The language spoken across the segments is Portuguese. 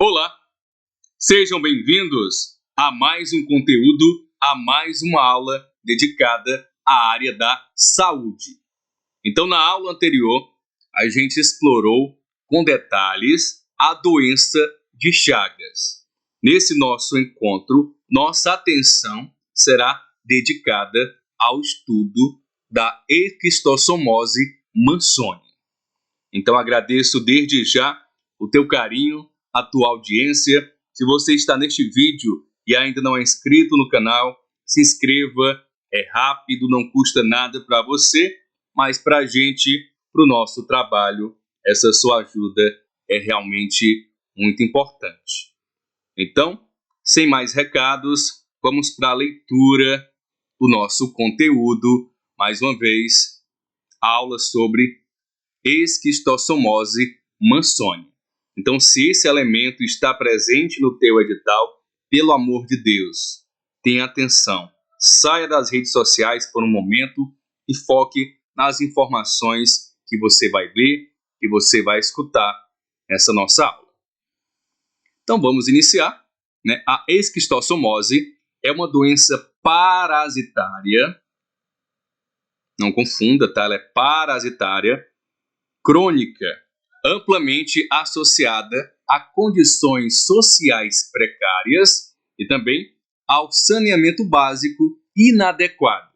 Olá, sejam bem-vindos a mais um conteúdo, a mais uma aula dedicada à área da saúde. Então, na aula anterior, a gente explorou com detalhes a doença de Chagas. Nesse nosso encontro, nossa atenção será dedicada ao estudo da esquistossomose Manson. Então, agradeço desde já o teu carinho, a tua audiência. Se você está neste vídeo e ainda não é inscrito no canal, se inscreva, é rápido, não custa nada para você, mas para a gente, para o nosso trabalho, essa sua ajuda é realmente muito importante. Então, sem mais recados, vamos para a leitura do nosso conteúdo. Mais uma vez, aula sobre esquistossomose Manson. Então, se esse elemento está presente no teu edital, pelo amor de Deus, tenha atenção. Saia das redes sociais por um momento e foque nas informações que você vai ver, que você vai escutar nessa nossa aula. Então, vamos iniciar. A esquistossomose é uma doença parasitária. Não confunda, tá? Ela é parasitária, crônica, amplamente associada a condições sociais precárias e também ao saneamento básico inadequado.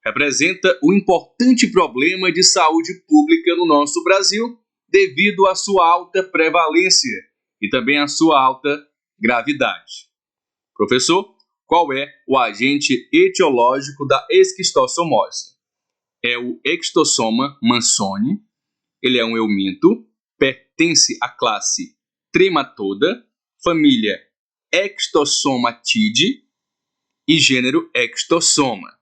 Representa um importante problema de saúde pública no nosso Brasil devido à sua alta prevalência e também à sua alta gravidade. Professor, qual é o agente etiológico da esquistossomose? É o Esquistossoma mannsoni. Ele é um euminto, pertence à classe Trematoda, família Esquistossomatidae e gênero Esquistossoma.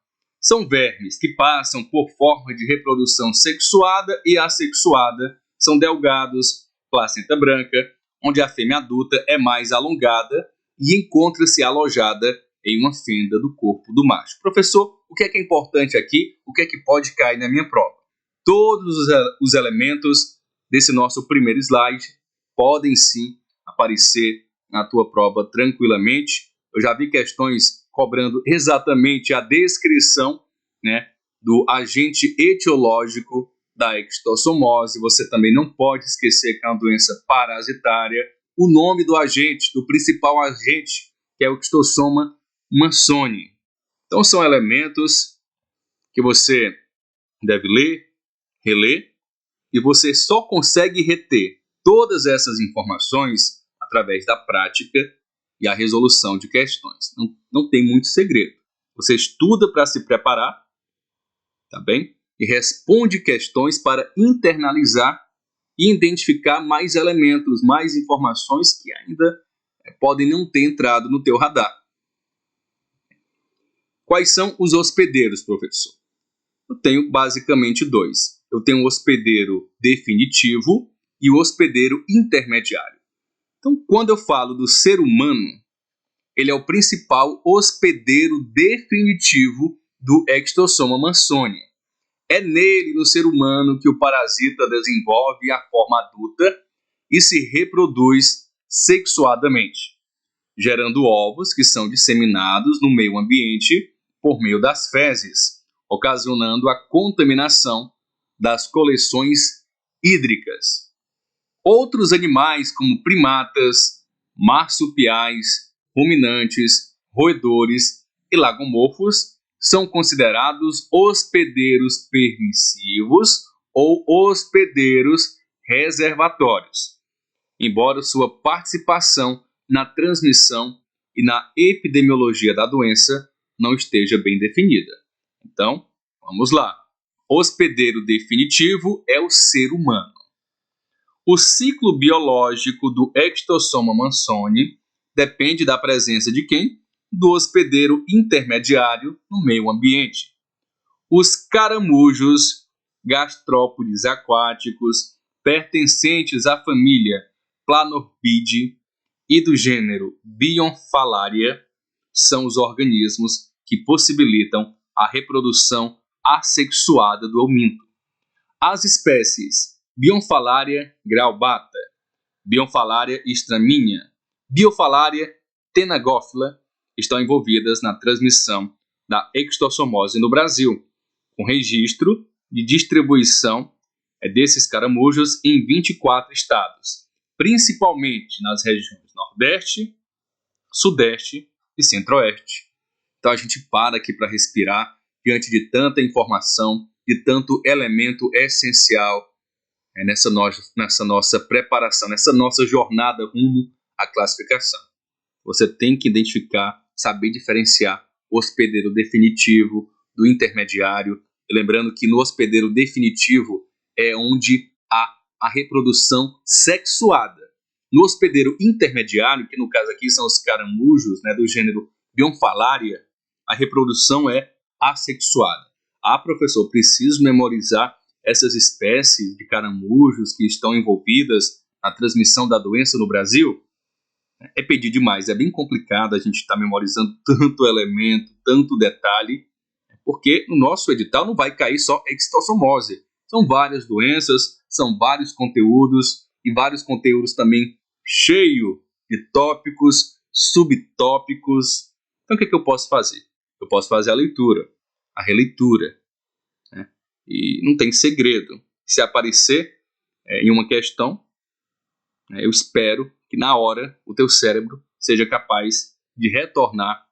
São vermes que passam por forma de reprodução sexuada e assexuada, são delgados, placenta branca, onde a fêmea adulta é mais alongada e encontra-se alojada em uma fenda do corpo do macho. Professor, o que é importante aqui? O que é que pode cair na minha prova? Todos os elementos desse nosso primeiro slide podem sim aparecer na tua prova tranquilamente. Eu já vi questões cobrando exatamente a descrição, do agente etiológico da esquistossomose. Você também não pode esquecer que é uma doença parasitária. O nome do agente, do principal agente, que é o Esquistossoma mannsoni. Então são elementos que você deve ler, reler, e você só consegue reter todas essas informações através da prática e a resolução de questões. Não tem muito segredo. Você estuda para se preparar, tá bem? E responde questões para internalizar e identificar mais elementos, mais informações que ainda podem não ter entrado no teu radar. Quais são os hospedeiros, professor? Eu tenho basicamente dois. Eu tenho o hospedeiro definitivo e o hospedeiro intermediário. Então, quando eu falo do ser humano, ele é o principal hospedeiro definitivo do Esquistossoma mannsoni. É nele, no ser humano, que o parasita desenvolve a forma adulta e se reproduz sexuadamente, gerando ovos que são disseminados no meio ambiente por meio das fezes, ocasionando a contaminação das coleções hídricas. Outros animais, como primatas, marsupiais, ruminantes, roedores e lagomorfos, são considerados hospedeiros permissivos ou hospedeiros reservatórios, embora sua participação na transmissão e na epidemiologia da doença não esteja bem definida. Então, vamos lá. Hospedeiro definitivo é o ser humano. O ciclo biológico do Esquistossoma mannsoni depende da presença de quem? Do hospedeiro intermediário no meio ambiente. Os caramujos, gastrópodes aquáticos, pertencentes à família Planorbidae e do gênero Bionfalaria, são os organismos que possibilitam a reprodução assexuada do euminto. As espécies Bionfalaria graubata, Bionfalaria straminha, Biofalaria tenagófila estão envolvidas na transmissão da extossomose no Brasil, com registro de distribuição desses caramujos em 24 estados, principalmente nas regiões Nordeste, Sudeste e Centro-Oeste. Então a gente para aqui para respirar diante de tanta informação, de tanto elemento essencial nessa nossa preparação, nessa nossa jornada rumo à classificação. Você tem que identificar, saber diferenciar o hospedeiro definitivo do intermediário. Lembrando que no hospedeiro definitivo é onde há a reprodução sexuada. No hospedeiro intermediário, que no caso aqui são os caramujos, do gênero Bionfalaria, a reprodução é assexuada. Professor, preciso memorizar essas espécies de caramujos que estão envolvidas na transmissão da doença no Brasil? É pedir demais, é bem complicado a gente estar memorizando tanto elemento, tanto detalhe, porque no nosso edital não vai cair só extossomose. São várias doenças, são vários conteúdos, e vários conteúdos também cheio de tópicos, subtópicos. Então o que eu posso fazer? Eu posso fazer a leitura, a releitura. E não tem segredo. Se aparecer em uma questão, eu espero que na hora o teu cérebro seja capaz de retornar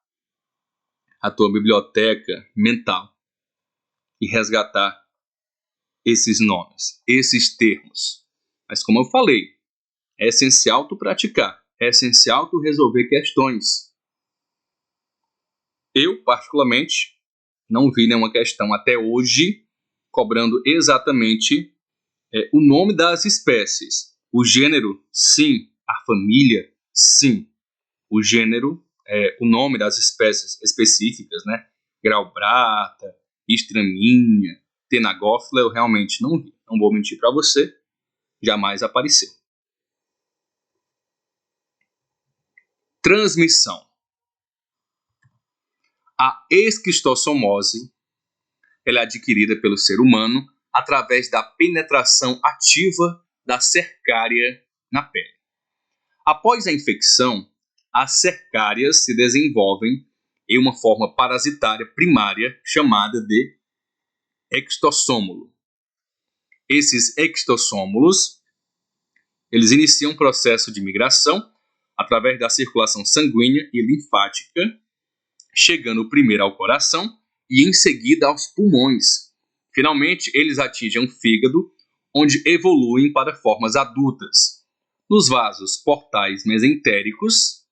à tua biblioteca mental e resgatar esses nomes, esses termos. Mas como eu falei, é essencial tu praticar, é essencial tu resolver questões. Eu, particularmente, não vi nenhuma questão até hoje cobrando exatamente o nome das espécies. O gênero, sim. A família, sim. O gênero, o nome das espécies específicas, Graubrata, Straminha, Tenagófila, eu realmente não vi. Não vou mentir para você, jamais apareceu. Transmissão. A esquistossomose ela é adquirida pelo ser humano através da penetração ativa da cercária na pele. Após a infecção, as cercárias se desenvolvem em uma forma parasitária primária chamada de extossômulo. Esses extossômulos, eles iniciam um processo de migração através da circulação sanguínea e linfática, chegando primeiro ao coração e em seguida aos pulmões. Finalmente, eles atingem o fígado, onde evoluem para formas adultas. Nos vasos portais mesentéricos,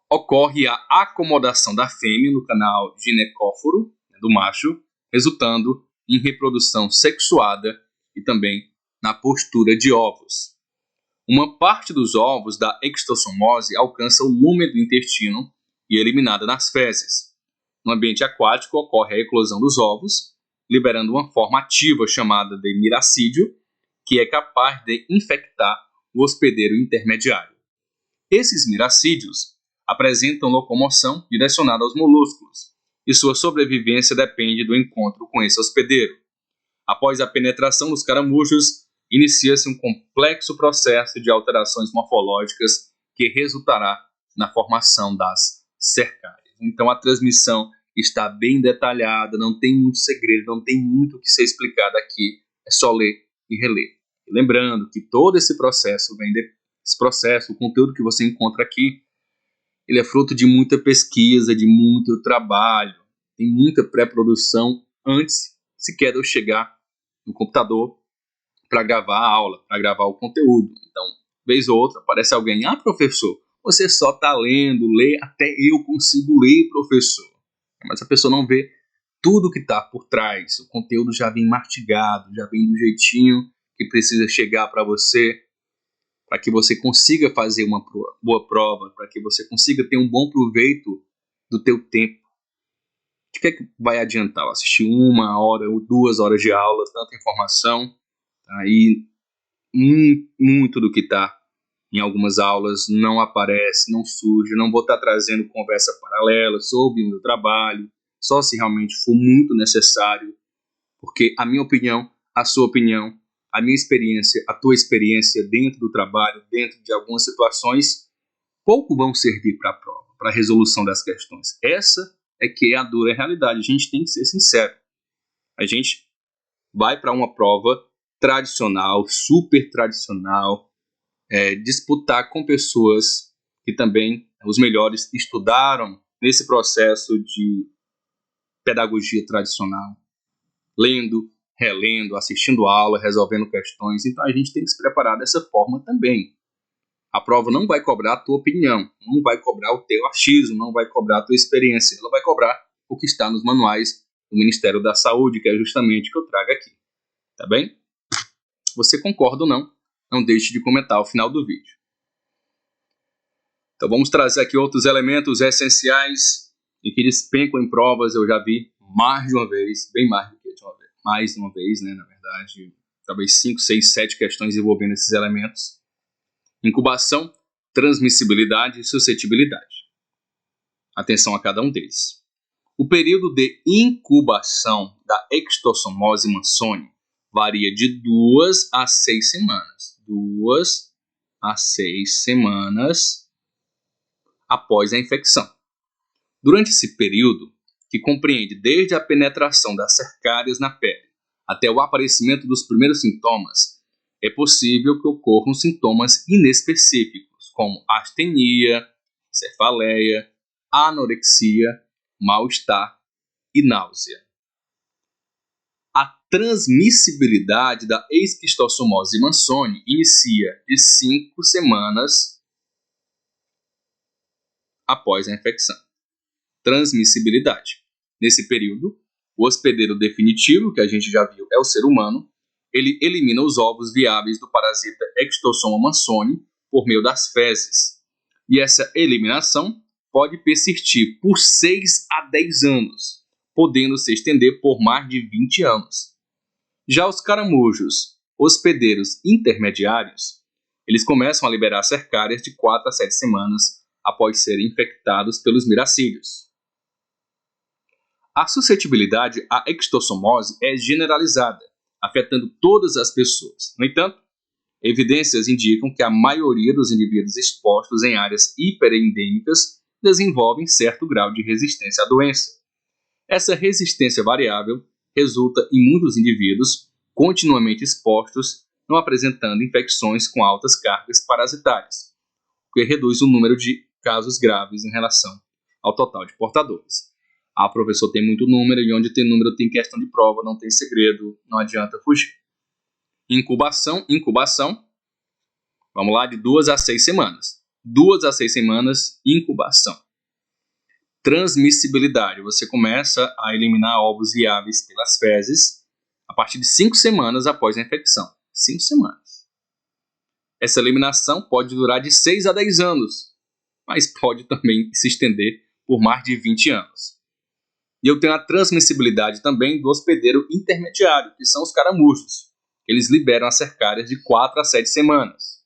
ocorre a acomodação da fêmea no canal ginecóforo do macho, resultando em reprodução sexuada e também na postura de ovos. Uma parte dos ovos da extossomose alcança o lumen do intestino e é eliminada nas fezes. No ambiente aquático ocorre a eclosão dos ovos, liberando uma forma ativa chamada de miracídio, que é capaz de infectar o hospedeiro intermediário. Esses miracídios apresentam locomoção direcionada aos molúsculos, e sua sobrevivência depende do encontro com esse hospedeiro. Após a penetração dos caramujos, inicia-se um complexo processo de alterações morfológicas que resultará na formação das cercárias. Então a transmissão está bem detalhada, não tem muito segredo, não tem muito o que ser explicado aqui, é só ler e reler. E lembrando que todo esse processo o conteúdo que você encontra aqui, ele é fruto de muita pesquisa, de muito trabalho, tem muita pré-produção antes sequer de eu chegar no computador para gravar a aula, para gravar o conteúdo. Então, vez ou outra, aparece alguém, professor, você só está lendo, lê, até eu consigo ler, professor. Mas a pessoa não vê tudo que está por trás, o conteúdo já vem mastigado, já vem do jeitinho que precisa chegar para você, para que você consiga fazer uma boa prova, para que você consiga ter um bom proveito do teu tempo. O que é que vai adiantar? Assistir 1 hora ou 2 horas de aula, tanta informação, aí muito do que está em algumas aulas não aparece, não surge, não vou estar trazendo conversa paralela sobre o meu trabalho, só se realmente for muito necessário, porque a minha opinião, a sua opinião, a minha experiência, a tua experiência dentro do trabalho, dentro de algumas situações, pouco vão servir para a prova, para a resolução das questões. Essa é que é a dura realidade. A gente tem que ser sincero. A gente vai para uma prova tradicional, super tradicional, disputar com pessoas que também, os melhores, estudaram nesse processo de pedagogia tradicional, lendo, relendo, assistindo aula, resolvendo questões. Então a gente tem que se preparar dessa forma também. A prova não vai cobrar a tua opinião, não vai cobrar o teu achismo, não vai cobrar a tua experiência. Ela vai cobrar o que está nos manuais do Ministério da Saúde, que é justamente o que eu trago aqui. Tá bem? Você concorda ou não? Não deixe de comentar ao final do vídeo. Então vamos trazer aqui outros elementos essenciais e que despencam em provas. Eu já vi mais de uma vez, bem mais do que de uma vez. Mais de uma vez, né? Na verdade, talvez 5, 6, 7 questões envolvendo esses elementos. Incubação, transmissibilidade e suscetibilidade. Atenção a cada um deles. O período de incubação da Ectossomose mannsoni varia de 2 a 6 semanas. 2 a 6 semanas após a infecção. Durante esse período, que compreende desde a penetração das cercárias na pele até o aparecimento dos primeiros sintomas, é possível que ocorram sintomas inespecíficos, como astenia, cefaleia, anorexia, mal-estar e náusea. A transmissibilidade da esquistossomose mannsoni inicia de 5 semanas após a infecção. Transmissibilidade. Nesse período, o hospedeiro definitivo, que a gente já viu, é o ser humano. Ele elimina os ovos viáveis do parasita Ectossoma mannsoni por meio das fezes. E essa eliminação pode persistir por 6 a 10 anos, podendo se estender por mais de 20 anos. Já os caramujos hospedeiros intermediários, eles começam a liberar cercárias de 4 a 7 semanas após serem infectados pelos miracídios. A suscetibilidade à ectossomose é generalizada, afetando todas as pessoas. No entanto, evidências indicam que a maioria dos indivíduos expostos em áreas hiperendêmicas desenvolvem certo grau de resistência à doença. Essa resistência variável resulta em muitos indivíduos continuamente expostos, não apresentando infecções com altas cargas parasitárias, o que reduz o número de casos graves em relação ao total de portadores. Ah, professor, tem muito número, e onde tem número tem questão de prova, não tem segredo, não adianta fugir. Incubação, vamos lá, de 2 a 6 semanas. 2 a 6 semanas, incubação. Transmissibilidade, você começa a eliminar ovos viáveis pelas fezes a partir de 5 semanas após a infecção. 5 semanas. Essa eliminação pode durar de 6 a 10 anos, mas pode também se estender por mais de 20 anos. E eu tenho a transmissibilidade também do hospedeiro intermediário, que são os caramujos. Eles liberam as cercárias de 4 a 7 semanas.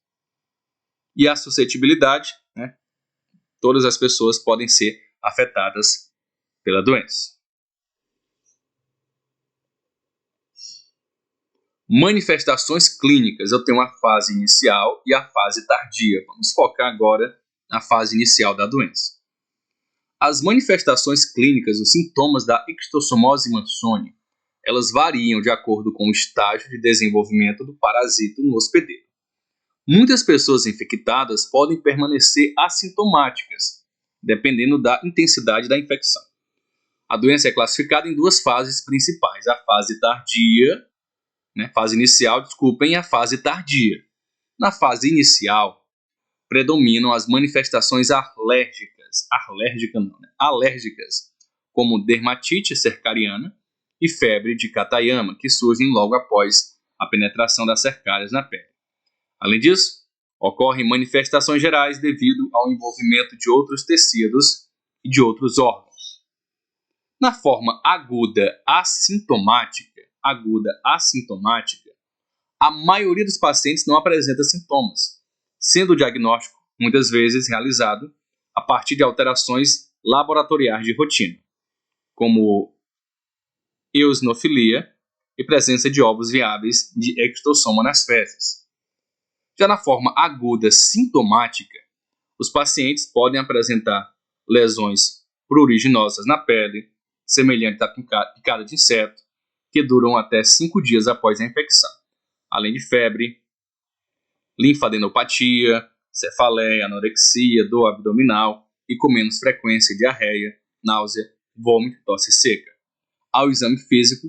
E a suscetibilidade, né? Todas as pessoas podem ser afetadas pela doença. Manifestações clínicas. Eu tenho a fase inicial e a fase tardia. Vamos focar agora na fase inicial da doença. As manifestações clínicas, os sintomas da ectossomose mannsoni, elas variam de acordo com o estágio de desenvolvimento do parasito no hospedeiro. Muitas pessoas infectadas podem permanecer assintomáticas, dependendo da intensidade da infecção. A doença é classificada em 2 fases principais, a fase tardia, fase inicial, e a fase tardia. Na fase inicial, predominam as manifestações alérgicas, como dermatite cercariana e febre de Katayama, que surgem logo após a penetração das cercárias na pele. Além disso, ocorrem manifestações gerais devido ao envolvimento de outros tecidos e de outros órgãos. Na forma aguda assintomática, a maioria dos pacientes não apresenta sintomas, sendo o diagnóstico muitas vezes realizado a partir de alterações laboratoriais de rotina, como eosinofilia e presença de ovos viáveis de extossoma nas fezes. Já na forma aguda sintomática, os pacientes podem apresentar lesões pruriginosas na pele, semelhantes à picada de inseto, que duram até 5 dias após a infecção, além de febre, linfadenopatia, cefaleia, anorexia, dor abdominal e, com menos frequência, diarreia, náusea, vômito e tosse seca. Ao exame físico,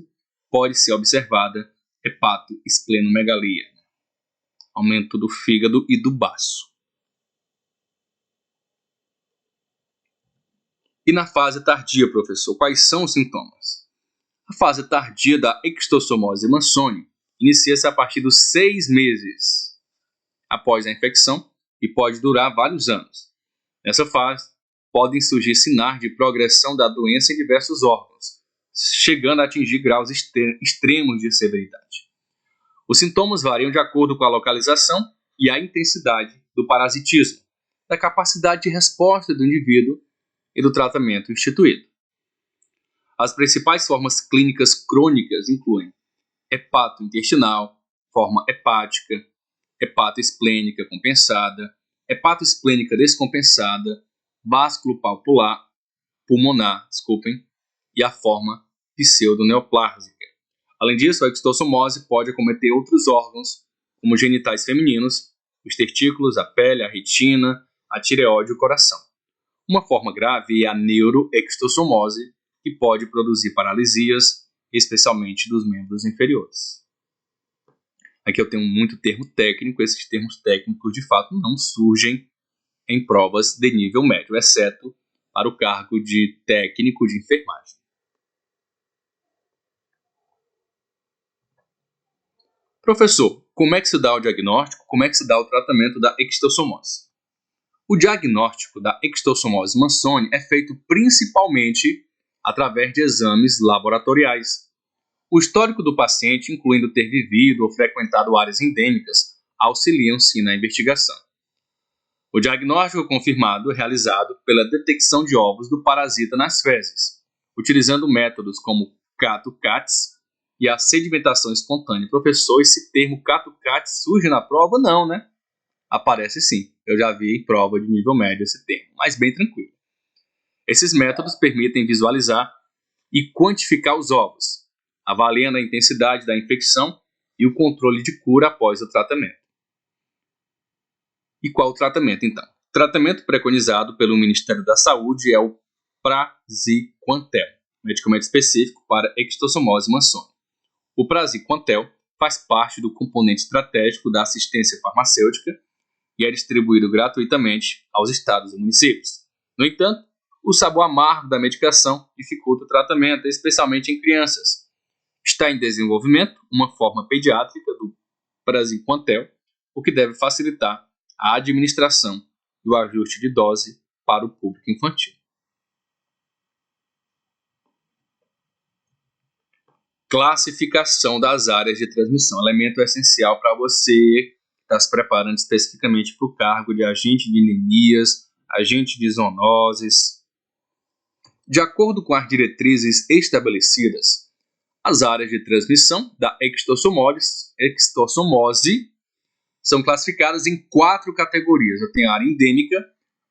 pode ser observada hepatoesplenomegalia, aumento do fígado e do baço. E na fase tardia, professor, quais são os sintomas? A fase tardia da extossomose Mannsoni inicia-se a partir dos 6 meses após a infecção e pode durar vários anos. Nessa fase, podem surgir sinais de progressão da doença em diversos órgãos, chegando a atingir graus extremos de severidade. Os sintomas variam de acordo com a localização e a intensidade do parasitismo, da capacidade de resposta do indivíduo e do tratamento instituído. As principais formas clínicas crônicas incluem hepatointestinal, forma hepática, hepatoesplênica compensada, hepatoesplênica descompensada, pulmonar, e a forma pseudoneoplásica. Além disso, a extossomose pode acometer outros órgãos, como genitais femininos, os testículos, a pele, a retina, a tireoide e o coração. Uma forma grave é a neuroextossomose, que pode produzir paralisias, especialmente dos membros inferiores. Aqui eu tenho muito termo técnico, esses termos técnicos de fato não surgem em provas de nível médio, exceto para o cargo de técnico de enfermagem. Professor, como é que se dá o diagnóstico, como é que se dá o tratamento da extossomose? O diagnóstico da extossomose Mannsoni é feito principalmente através de exames laboratoriais. O histórico do paciente, incluindo ter vivido ou frequentado áreas endêmicas, auxiliam-se na investigação. O diagnóstico confirmado é realizado pela detecção de ovos do parasita nas fezes, utilizando métodos como CATO-CATS e a sedimentação espontânea. Professor, esse termo CATO-CATS surge na prova? Não, né? Aparece sim. Eu já vi em prova de nível médio esse termo, mas bem tranquilo. Esses métodos permitem visualizar e quantificar os ovos, avaliando a intensidade da infecção e o controle de cura após o tratamento. E qual o tratamento, então? O tratamento preconizado pelo Ministério da Saúde é o praziquantel, medicamento específico para extossomose Mannsoni. O praziquantel faz parte do componente estratégico da assistência farmacêutica e é distribuído gratuitamente aos estados e municípios. No entanto, o sabor amargo da medicação dificulta o tratamento, especialmente em crianças. Está em desenvolvimento uma forma pediátrica do praziquantel, o que deve facilitar a administração e o ajuste de dose para o público infantil. Classificação das áreas de transmissão, elemento essencial para você que está se preparando especificamente para o cargo de agente de endemias, agente de zoonoses. De acordo com as diretrizes estabelecidas, as áreas de transmissão da extossomose são classificadas em 4 categorias. Eu tenho a área endêmica,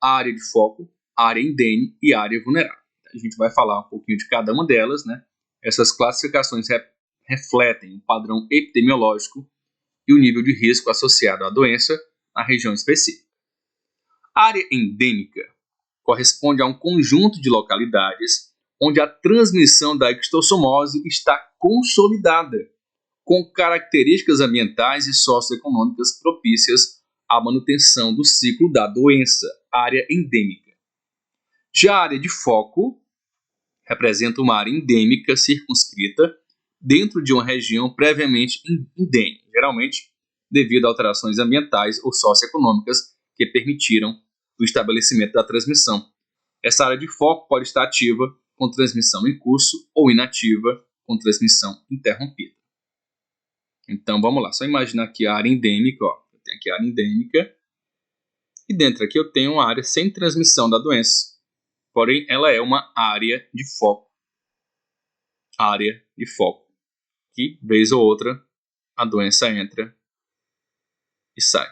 a área de foco, a área indene e a área vulnerável. A gente vai falar um pouquinho de cada uma delas, né? Essas classificações refletem o padrão epidemiológico e o nível de risco associado à doença na região específica. A área endêmica corresponde a um conjunto de localidades onde a transmissão da extossomose está consolidada, com características ambientais e socioeconômicas propícias à manutenção do ciclo da doença, área endêmica. Já a área de foco representa uma área endêmica circunscrita dentro de uma região previamente indene, geralmente devido a alterações ambientais ou socioeconômicas que permitiram o estabelecimento da transmissão. Essa área de foco pode estar ativa com transmissão em curso ou inativa com transmissão interrompida. Então vamos lá, só imaginar aqui a área endêmica, eu tenho aqui a área endêmica e dentro aqui eu tenho uma área sem transmissão da doença, porém ela é uma área de foco. Área de foco. que, vez ou outra, a doença entra e sai.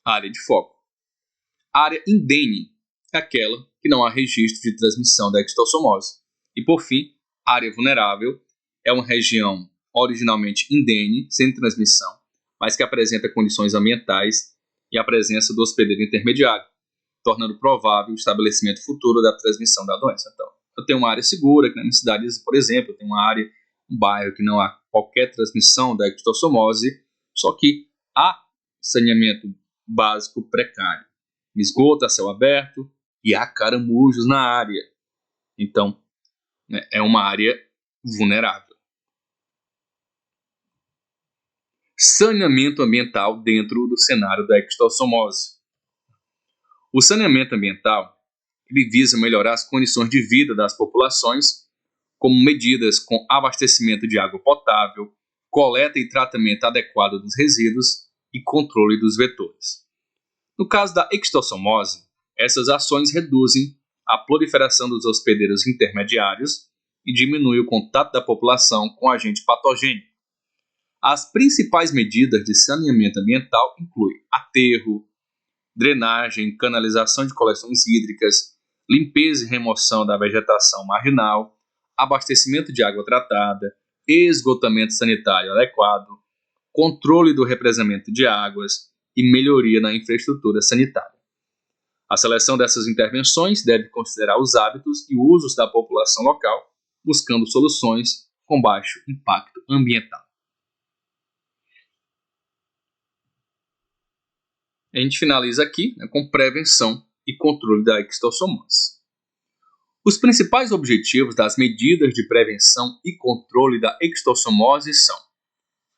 Área de foco. Área indene é aquela que não há registro de transmissão da ectossomose. E, por fim, área vulnerável é uma região originalmente indene, sem transmissão, mas que apresenta condições ambientais e a presença do hospedeiro intermediário, tornando provável o estabelecimento futuro da transmissão da doença. Então, eu tenho uma área segura, que na minha cidade, por exemplo, eu tenho uma área, um bairro que não há qualquer transmissão da ectossomose, só que há saneamento básico precário, esgoto a céu aberto e há caramujos na área. Então, é uma área vulnerável. Saneamento ambiental dentro do cenário da ectossomose. O saneamento ambiental ele visa melhorar as condições de vida das populações, como medidas com abastecimento de água potável, coleta e tratamento adequado dos resíduos e controle dos vetores. No caso da ectossomose, essas ações reduzem a proliferação dos hospedeiros intermediários e diminuem o contato da população com agente patogênico. As principais medidas de saneamento ambiental incluem aterro, drenagem, canalização de coleções hídricas, limpeza e remoção da vegetação marginal, abastecimento de água tratada, esgotamento sanitário adequado, controle do represamento de águas e melhoria na infraestrutura sanitária. A seleção dessas intervenções deve considerar os hábitos e usos da população local, buscando soluções com baixo impacto ambiental. A gente finaliza aqui com prevenção e controle da ectossomose. Os principais objetivos das medidas de prevenção e controle da ectossomose são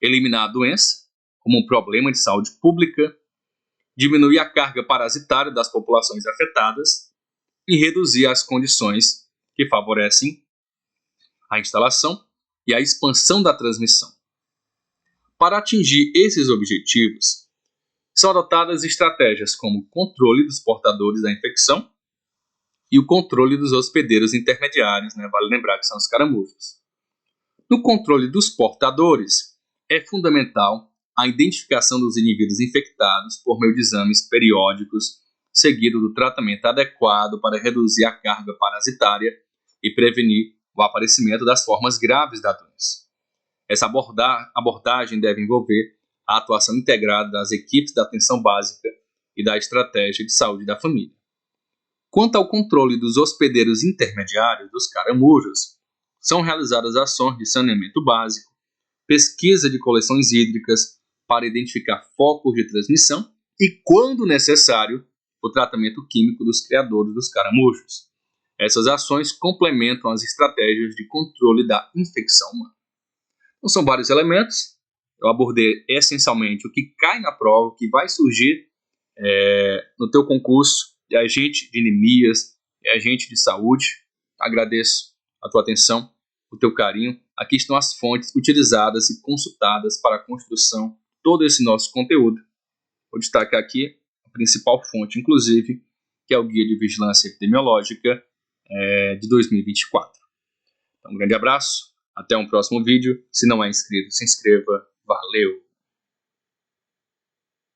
eliminar a doença como um problema de saúde pública, diminuir a carga parasitária das populações afetadas e reduzir as condições que favorecem a instalação e a expansão da transmissão. Para atingir esses objetivos, são adotadas estratégias como o controle dos portadores da infecção e o controle dos hospedeiros intermediários, vale lembrar que são os caramujos. No controle dos portadores, é fundamental a identificação dos indivíduos infectados por meio de exames periódicos, seguido do tratamento adequado para reduzir a carga parasitária e prevenir o aparecimento das formas graves da doença. Essa abordagem deve envolver a atuação integrada das equipes da atenção básica e da estratégia de saúde da família. Quanto ao controle dos hospedeiros intermediários, dos caramujos, são realizadas ações de saneamento básico, pesquisa de coleções hídricas para identificar focos de transmissão e, quando necessário, o tratamento químico dos criadores dos caramujos. Essas ações complementam as estratégias de controle da infecção humana. Então, são vários elementos. Eu abordei essencialmente o que cai na prova, o que vai surgir no teu concurso de agente de anemias e agente de saúde. Agradeço a tua atenção, o teu carinho. Aqui estão as fontes utilizadas e consultadas para a construção de todo esse nosso conteúdo. Vou destacar aqui a principal fonte, inclusive, que é o Guia de Vigilância Epidemiológica de 2024. Então, um grande abraço, até um próximo vídeo. Se não é inscrito, se inscreva. Valeu!